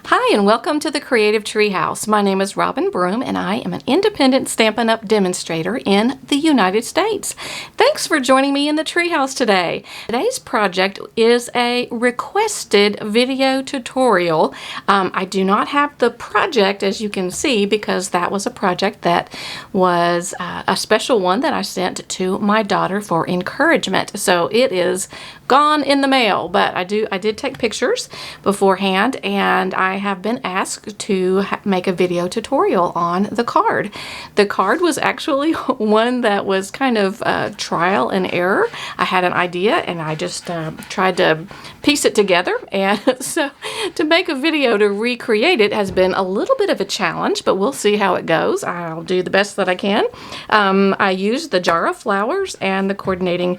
Hi and welcome to the Creative Treehouse. My name is Robin Broom and I am an independent Stampin' Up! Demonstrator in the United States. Thanks for joining me in the Treehouse today. Today's project is a requested video tutorial. I do not have the project, as you can see, because that was a project that was a special one that I sent to my daughter for encouragement. So it is gone in the mail, but I did take pictures beforehand, and I have been asked to make a video tutorial on the card. The card was actually one that was kind of trial and error. I had an idea and I just tried to piece it together, and so to make a video to recreate it has been a little bit of a challenge, but we'll see how it goes. I'll do the best that I can. I used the jar of flowers and the coordinating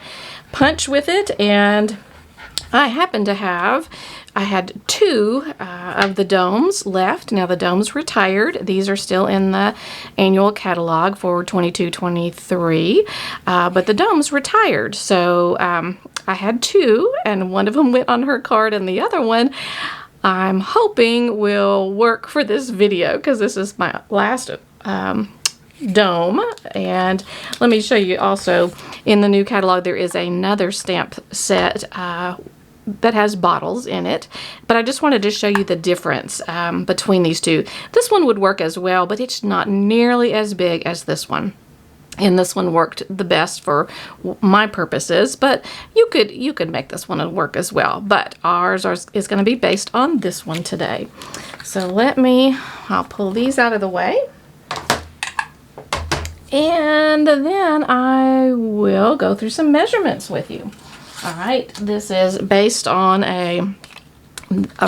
punch with it, and I happen to have, I had two of the domes left. Now the domes retired. These are still in the annual catalog for 22-23, but the domes retired. So I had two, and one of them went on her card, and the other one I'm hoping will work for this video because this is my last dome. And let me show you also, in the new catalog there is another stamp set that has bottles in it, but I just wanted to show you the difference between these two. This one would work as well, but it's not nearly as big as this one, and this one worked the best for my purposes, but you could make this one work as well. But ours is going to be based on this one today. So I'll pull these out of the way, and then I will go through some measurements with you. All right, this is based on a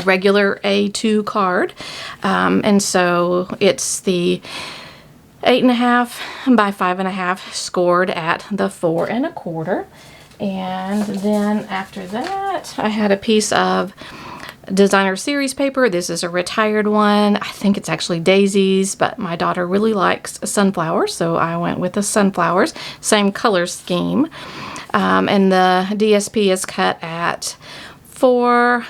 regular A2 card, and so it's the 8.5 by 5.5 scored at the 4 1/4, and then after that I had a piece of designer series paper. This is a retired one. I think it's actually daisies, but my daughter really likes sunflowers, so I went with the sunflowers, same color scheme. And the DSP is cut at 4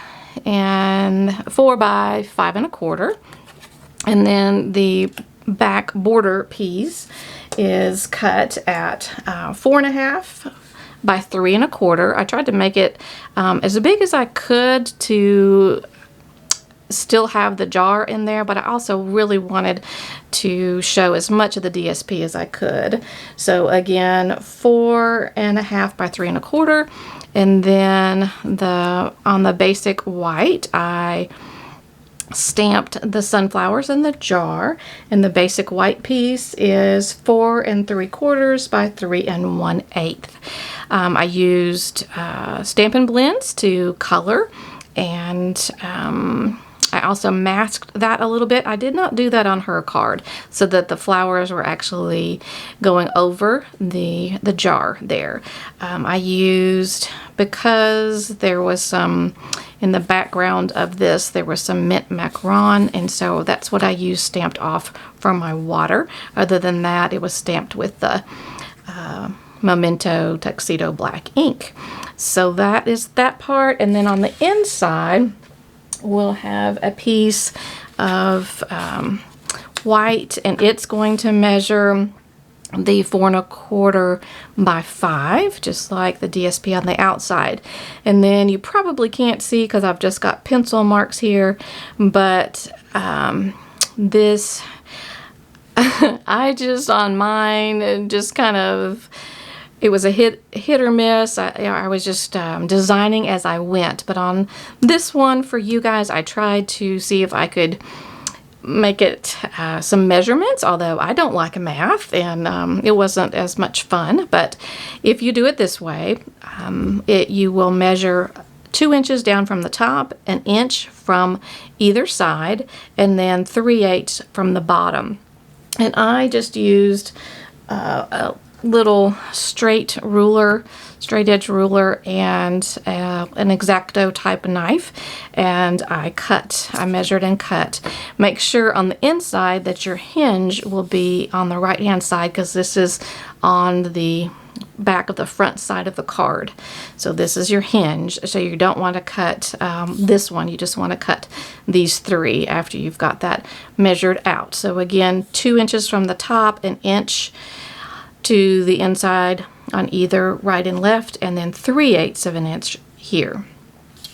by 5 1/4, and then the back border piece is cut at 4.5 by 3 1/4. I tried to make it as big as I could to still have the jar in there, but I also really wanted to show as much of the DSP as I could. So again, 4.5 by 3 1/4, and then on the basic white I stamped the sunflowers in the jar, and the basic white piece is 4 3/4 by 3 1/8. I used Stampin' Blends to color, and I also masked that a little bit. I did not do that on her card, so that the flowers were actually going over the jar there. I used, because there was some in the background of this, there was some mint macaron, and so that's what I used stamped off from my water. Other than that, it was stamped with the Memento Tuxedo black ink. So that is that part, and then on the inside we'll have a piece of white, and it's going to measure the 4 1/4 by 5, just like the DSP on the outside. And then you probably can't see because I've just got pencil marks here, but this I just on mine just kind of, it was a hit or miss. I was just designing as I went, but on this one for you guys I tried to see if I could make it some measurements, although I don't like math, and it wasn't as much fun. But if you do it this way, you will measure 2 inches down from the top, 1 inch from either side, and then 3/8 from the bottom. And I just used little straight edge ruler, and an X-Acto type knife, and I measured and cut. Make sure on the inside that your hinge will be on the right hand side, because this is on the back of the front side of the card. So this is your hinge, so you don't want to cut this one, you just want to cut these 3 after you've got that measured out. So again, 2 inches from the top, 1 inch to the inside on either right and left, and then 3/8 of an inch here.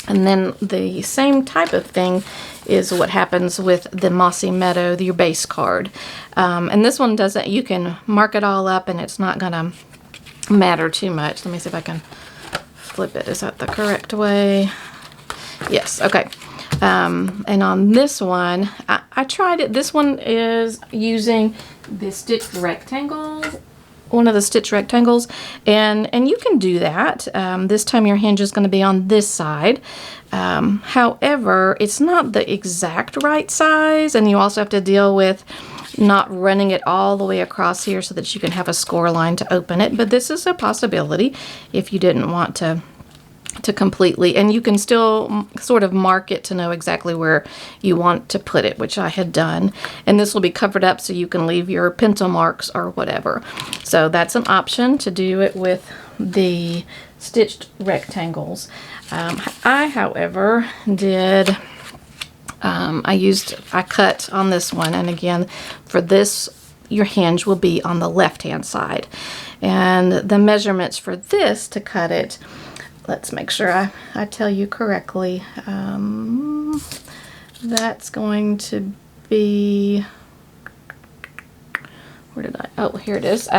And then the same type of thing is what happens with the Mossy Meadow, your base card. And this one doesn't, you can mark it all up and it's not gonna matter too much. Let me see if I can flip it. Is that the correct way? Yes, okay. And on this one, I tried it. This one is using the stitched rectangle, one of the stitch rectangles, and you can do that. This time your hinge is going to be on this side. However, it's not the exact right size, and you also have to deal with not running it all the way across here so that you can have a score line to open it. But this is a possibility if you didn't want to completely, and you can still sort of mark it to know exactly where you want to put it, which I had done. And this will be covered up so you can leave your pencil marks or whatever. So that's an option to do it with the stitched rectangles. I, however, did I cut on this one, and again, for this, your hinge will be on the left hand side, and the measurements for this to cut it, let's make sure I tell you correctly. That's going to be, where did oh, here it is.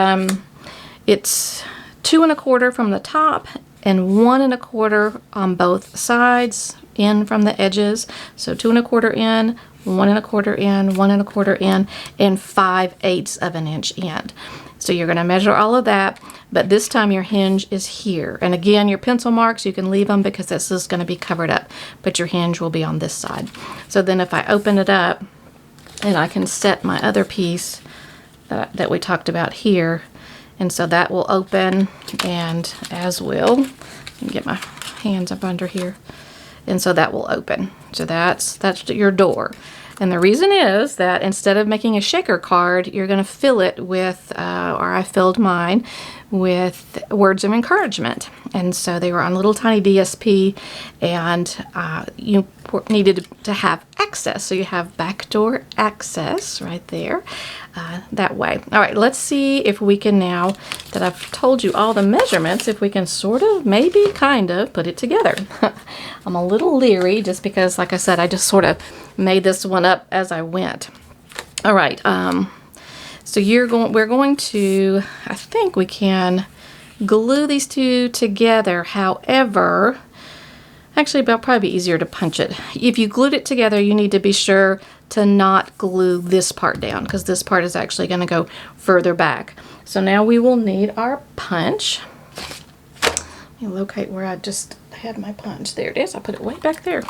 It's 2 1/4 from the top and 1 1/4 on both sides, in from the edges. So 2 1/4 in, 1 1/4 in, 1 1/4 in, and 5/8 of an inch in. So you're going to measure all of that, but this time your hinge is here. And again, your pencil marks, you can leave them because this is going to be covered up, but your hinge will be on this side. So then if I open it up, and I can set my other piece that we talked about here, and so that will open, and as will, let me get my hands up under here, and so that will open. So that's your door. And the reason is that instead of making a shaker card, you're going to fill it with, or I filled mine with words of encouragement. And so they were on little tiny DSP, and you needed to have access. So you have backdoor access right there, that way. All right, let's see if we can, now that I've told you all the measurements, if we can sort of, maybe kind of, put it together. I'm a little leery just because, like I said, I just sort of made this one up as I went. All right, so we're going to, I think we can glue these two together. However, actually, it'll probably be easier to punch it. If you glued it together, you need to be sure to not glue this part down, because this part is actually going to go further back. So now we will need our punch. Let me locate where I just had my punch. There it is. I put it way back there.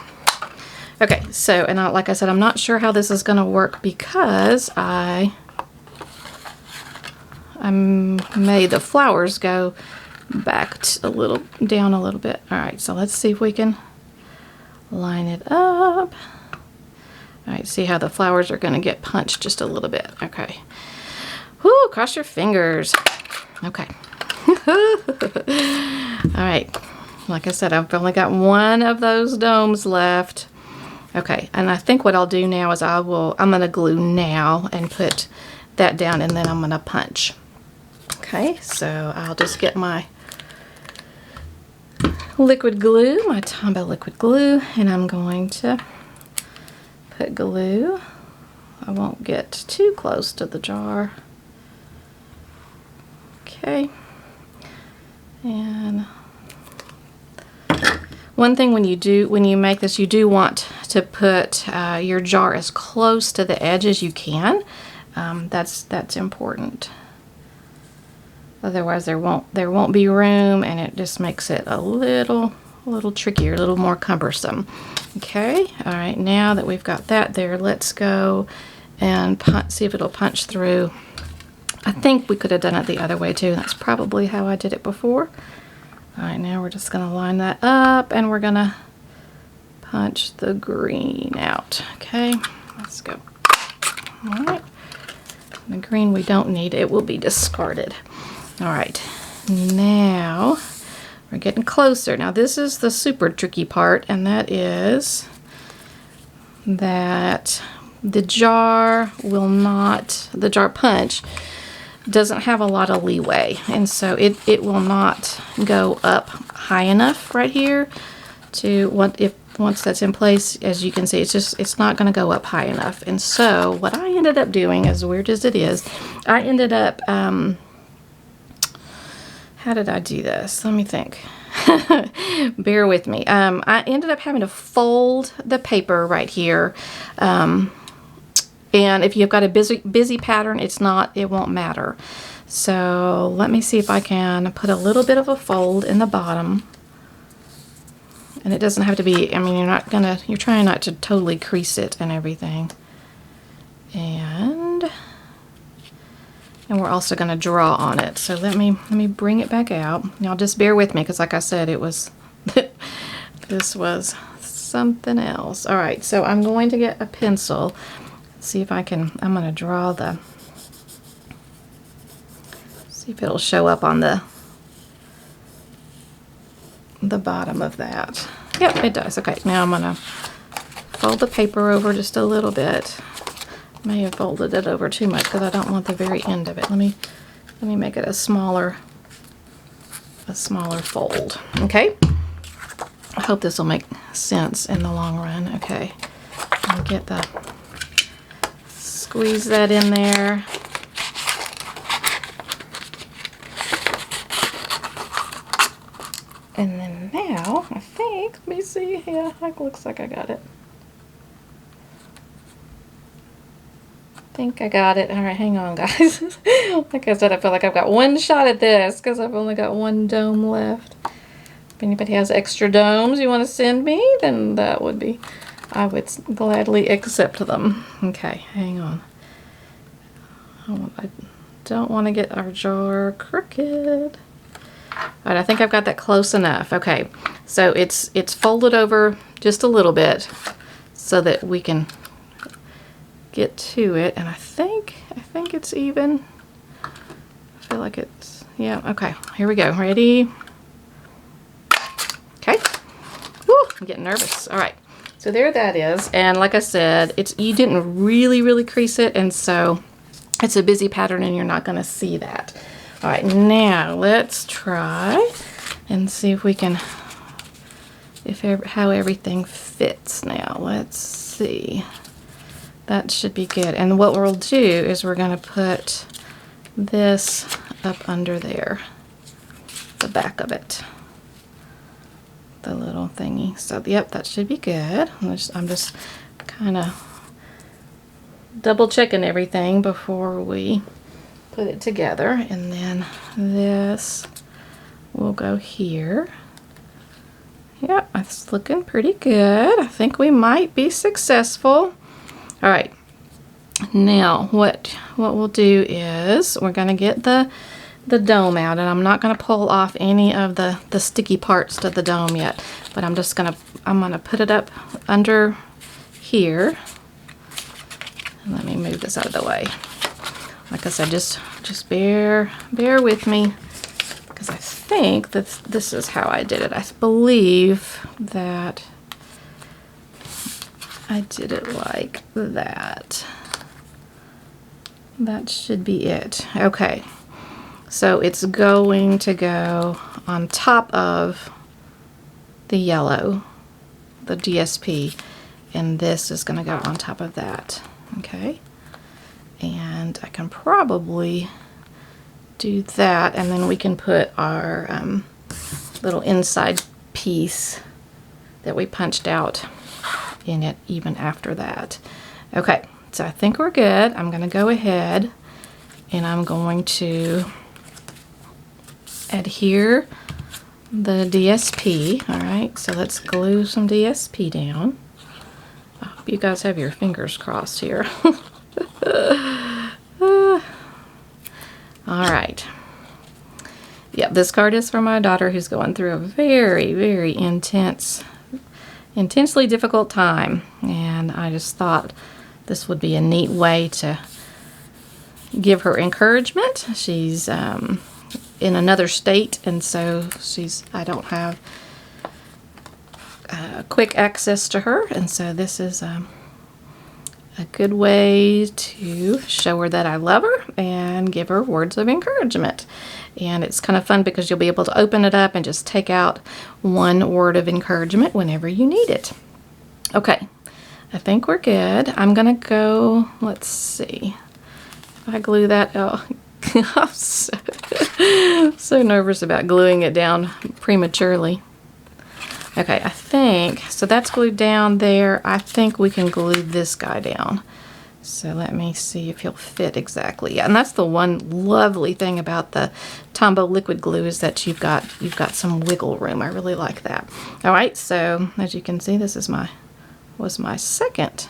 Okay, so, and like I said, I'm not sure how this is going to work because I made the flowers go back down a little bit. All right, so let's see if we can line it up. All right, see how the flowers are going to get punched just a little bit. Okay. Whoo, cross your fingers. Okay. All right. Like I said, I've only got one of those domes left. Okay, and I think what I'll do now is I'm going to glue now and put that down, and then I'm going to punch. Okay, so I'll just get my liquid glue, my Tombow liquid glue, and I'm going to put glue. I won't get too close to the jar. Okay, and one thing when you make this, you do want to put your jar as close to the edge as you can. That's important. Otherwise, there won't be room, and it just makes it a little trickier, a little more cumbersome. Okay. All right. Now that we've got that there, let's go and see if it'll punch through I think we could have done it the other way too. That's probably how I did it before. All right, now we're just gonna line that up and we're gonna punch the green out. Okay, let's go. All right, the green we don't need, it will be discarded. All right, now we're getting closer. Now this is the super tricky part, and that is that the jar punch doesn't have a lot of leeway, and so it will not go up high enough right here to once that's in place. As you can see, it's not going to go up high enough. And so what I ended up doing, as weird as it is, I ended up how did I do this? Let me think. Bear with me. I ended up having to fold the paper right here. And if you've got a busy pattern, it won't matter. So let me see if I can put a little bit of a fold in the bottom. And it doesn't have to be, I mean, you're trying not to totally crease it and everything. And we're also gonna draw on it. So let me bring it back out. Now just bear with me, because like I said, this was something else. All right, so I'm going to get a pencil. See if I'm going to draw see if it'll show up on the bottom of that. Yep, it does. Okay, now I'm going to fold the paper over just a little bit. May have folded it over too much because I don't want the very end of it. Let me make it a smaller fold. Okay. I hope this will make sense in the long run. Okay. I'll get squeeze that in there. And then now, I think, let me see, yeah, it looks like I got it. I think I got it. All right, hang on, guys. Like I said, I feel like I've got one shot at this because I've only got one dome left. If anybody has extra domes you want to send me, then I would gladly accept them. Okay, hang on. I don't want to get our jar crooked. All right, I think I've got that close enough. Okay, so it's folded over just a little bit so that we can get to it, and I think it's even. I feel like it's, yeah, okay, here we go. Ready? Okay. Woo, I'm getting nervous. All right. So there that is, and like I said, you didn't really crease it, and so it's a busy pattern and you're not going to see that. All right, now let's try and see if we can, how everything fits now. Let's see. That should be good. And what we'll do is we're going to put this up under there, the back of it. The little thingy. So yep, that should be good. I'm just kind of double checking everything before we put it together. And then this will go here. Yep, it's looking pretty good. I think we might be successful. All right, now what we'll do is we're going to get the dome out, and I'm not going to pull off any of the sticky parts to the dome yet, but I'm going to put it up under here. And let me move this out of the way. Like I said, just bear with me, because I think that this is how I did it. I believe that I did it like that. That should be it. Okay. So it's going to go on top of the yellow, the DSP, and this is going to go on top of that. Okay. And I can probably do that, and then we can put our little inside piece that we punched out in it even after that. Okay, so I think we're good. I'm going to go ahead and I'm going to adhere the DSP. All right, so let's glue some DSP down. I hope you guys have your fingers crossed here. Yep, this card is for my daughter who's going through a very, very intensely difficult time. And I just thought this would be a neat way to give her encouragement. She's in another state, and so I don't have quick access to her, and so this is a good way to show her that I love her and give her words of encouragement. And it's kind of fun because you'll be able to open it up and just take out one word of encouragement whenever you need it. Okay, I think we're good. I'm gonna go, let's see, if I glue that, oh, I'm so nervous about gluing it down prematurely. Okay, I think, so that's glued down there. I think we can glue this guy down. So let me see if he'll fit exactly. Yeah, and that's the one lovely thing about the Tombow liquid glue is that you've got some wiggle room. I really like that. All right, so as you can see, this is was my second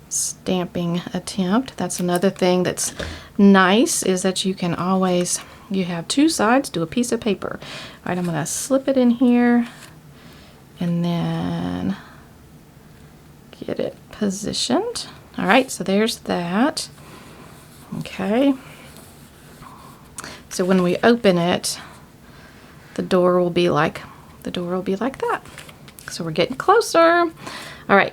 stamping attempt. That's another thing that's nice is that you can always, you have two sides to a piece of paper. All right, I'm gonna slip it in here and then get it positioned. All right, so there's that. Okay. So when we open it, the door will be like that. So we're getting closer. All right.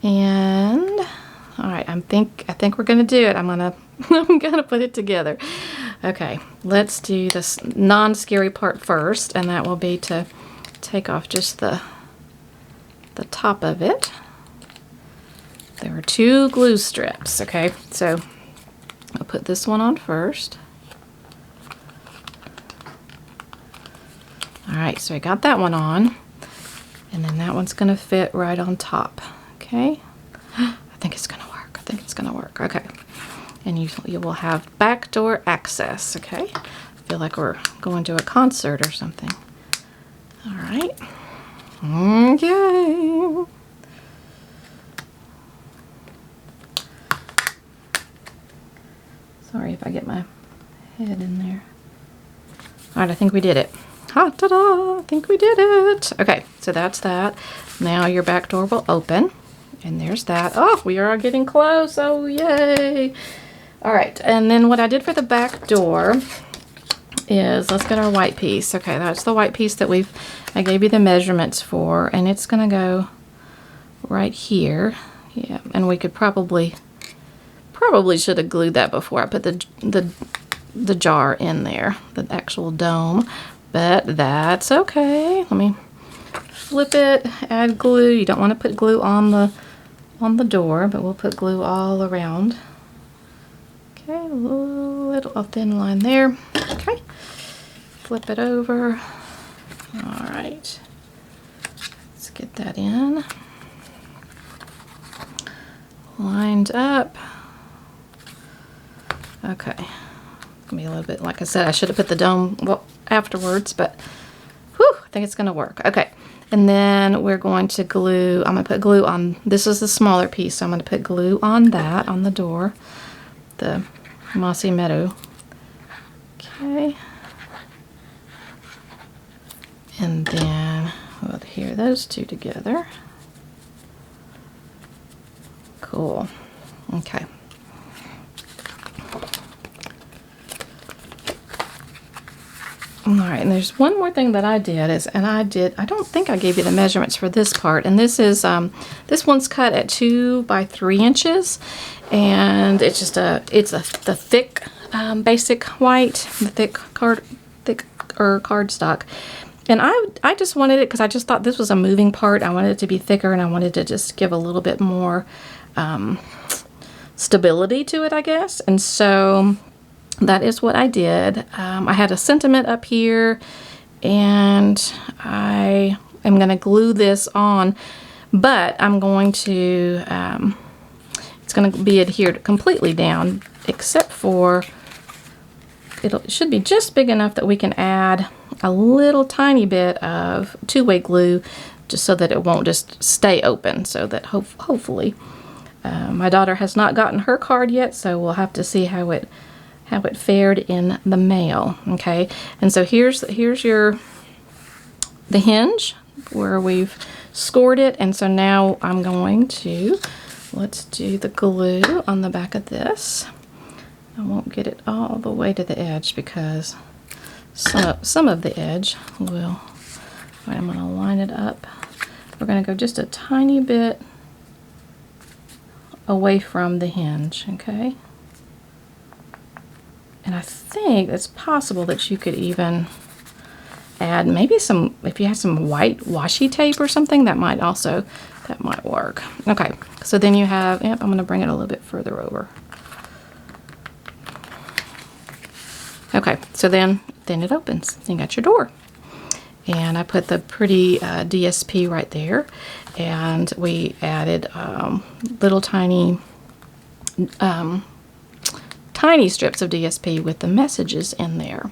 And all right, I think we're gonna do it. I'm gonna put it together. Okay, let's do this non-scary part first, and that will be to take off just the top of it. There are two glue strips. Okay, so I'll put this one on first. All right, so I got that one on, and then that one's gonna fit right on top. Okay, I think it's gonna work. I think it's gonna work. Okay, and you will have backdoor access. Okay, I feel like we're going to a concert or something. All right. Okay. Sorry if I get my head in there. All right, I think we did it. Ha, ta-da! I think we did it. Okay, so that's that. Now your back door will open. And there's that. Oh, we are getting close. Oh, yay. All right, and then what I did for the back door is, let's get our white piece. Okay, that's the white piece that I gave you the measurements for, and it's gonna go right here. Yeah, and we could probably should have glued that before I put the jar in there, the actual dome, but that's okay. Let me flip it, add glue. You don't want to put glue on the door, but we'll put glue all around. Okay, a little thin line there. Okay, flip it over. All right, let's get that in. Lined up. Okay, it's gonna be a little bit, like I said, I should have put the dome afterwards, but whew, I think it's gonna work. Okay, and then we're going to glue, I'm gonna put glue on, this is the smaller piece, so I'm gonna put glue on that, on the door, the Mossy Meadow. Okay. And then we'll adhere those two together. Cool. Okay. All right, and there's one more thing that I did I don't think I gave you the measurements for this part, and this is this one's cut at 2 by 3 inches, and it's just the thick basic white, the thick cardstock. And I just wanted it because I just thought this was a moving part. I wanted it to be thicker, and I wanted to just give a little bit more stability to it, I guess. And so that is what I did. I had a sentiment up here, and I am going to glue this on, but I'm going to, it's going to be adhered completely down, except for, it should be just big enough that we can add a little tiny bit of two-way glue, just so that it won't just stay open, so that hopefully, my daughter has not gotten her card yet, so we'll have to see how how it fared in the mail. Okay, and so here's the hinge where we've scored it, and so now I'm going to, let's do the glue on the back of this. I won't get it all the way to the edge because some of the edge will, right, I'm going to line it up. We're going to go just a tiny bit away from the hinge, okay? And I think it's possible that you could even add maybe some, if you have some white washi tape or something, that might work. Okay, so then you have, yep, I'm going to bring it a little bit further over. Okay, so then it opens. You got your door. And I put the pretty DSP right there, and we added little tiny strips of DSP with the messages in there.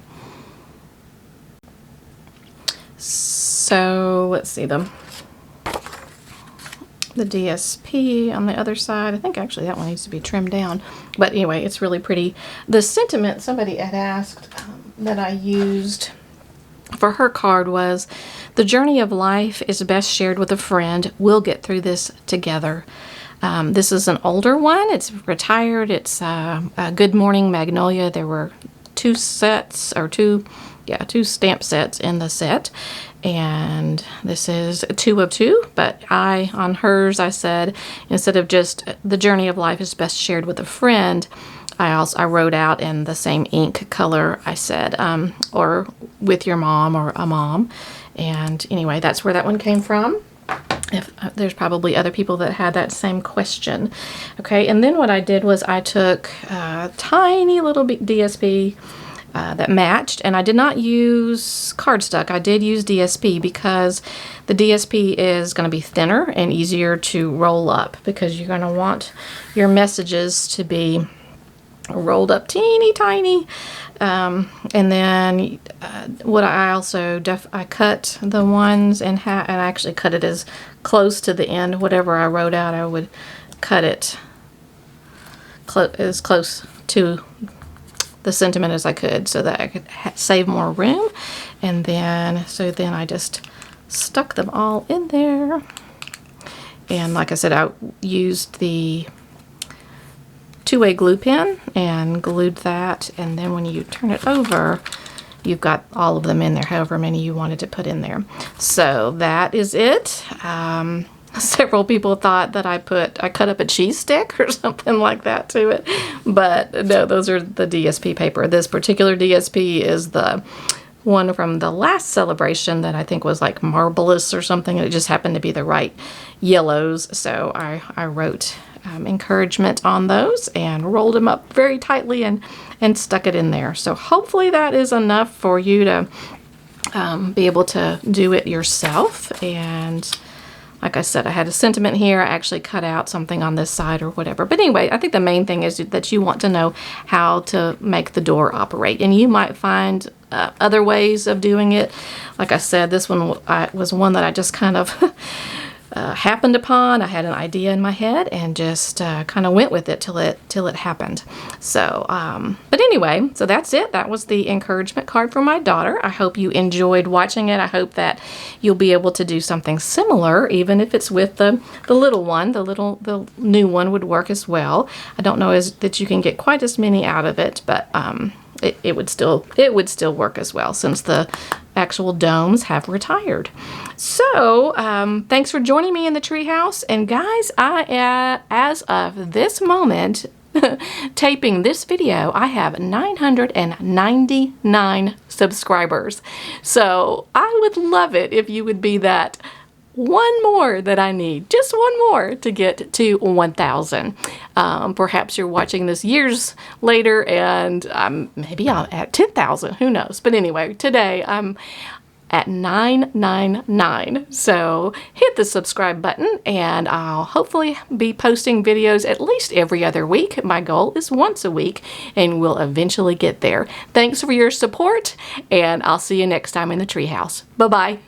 So let's see the DSP on the other side. I think actually that one needs to be trimmed down, but anyway, it's really pretty. The sentiment somebody had asked that I used for her card was, "The journey of life is best shared with a friend. We'll get through this together." This is an older one. It's retired. It's Good Morning Magnolia. There were two stamp sets in the set, and this is 2 of 2, but on hers I said, instead of just "the journey of life is best shared with a friend," I wrote out in the same ink color, I said, or with your mom or a mom. And anyway, that's where that one came from. If there's probably other people that had that same question. Okay, and then what I did was I took a tiny little DSP that matched, and I did not use cardstock. I did use DSP because the DSP is going to be thinner and easier to roll up, because you're going to want your messages to be rolled up teeny tiny. And then what I also I cut the ones in half, and I actually cut it as close to the end. Whatever I wrote out, I would cut it as close to the sentiment as I could, so that I could save more room. And then then I just stuck them all in there, and like I said, I used the two-way glue pen and glued that, and then when you turn it over, you've got all of them in there, however many you wanted to put in there. So that is it. Several people thought that I cut up a cheese stick or something like that to it, but no, those are the DSP paper. This particular DSP is the one from the last celebration that I think was like Marvelous or something, and it just happened to be the right yellows, so I wrote encouragement on those and rolled them up very tightly and stuck it in there. So hopefully that is enough for you to be able to do it yourself. And like I said, I had a sentiment here. I actually cut out something on this side or whatever. But anyway, I think the main thing is that you want to know how to make the door operate. And you might find other ways of doing it. Like I said, this one was one that I just kind of happened upon. I had an idea in my head and just kind of went with it till it happened. So, but anyway, so that's it. That was the encouragement card for my daughter. I hope you enjoyed watching it. I hope that you'll be able to do something similar, even if it's with the little one. The new one would work as well. I don't know that you can get quite as many out of it, but it would still work as well, since the actual domes have retired. So thanks for joining me in the treehouse, and guys, as of this moment taping this video, I have 999 subscribers. So I would love it if you would be that one more that I need, just one more to get to 1,000. Perhaps you're watching this years later and maybe I'm at 10,000, who knows? But anyway, today I'm at 999. So hit the subscribe button, and I'll hopefully be posting videos at least every other week. My goal is once a week, and we'll eventually get there. Thanks for your support, and I'll see you next time in the treehouse. Bye-bye.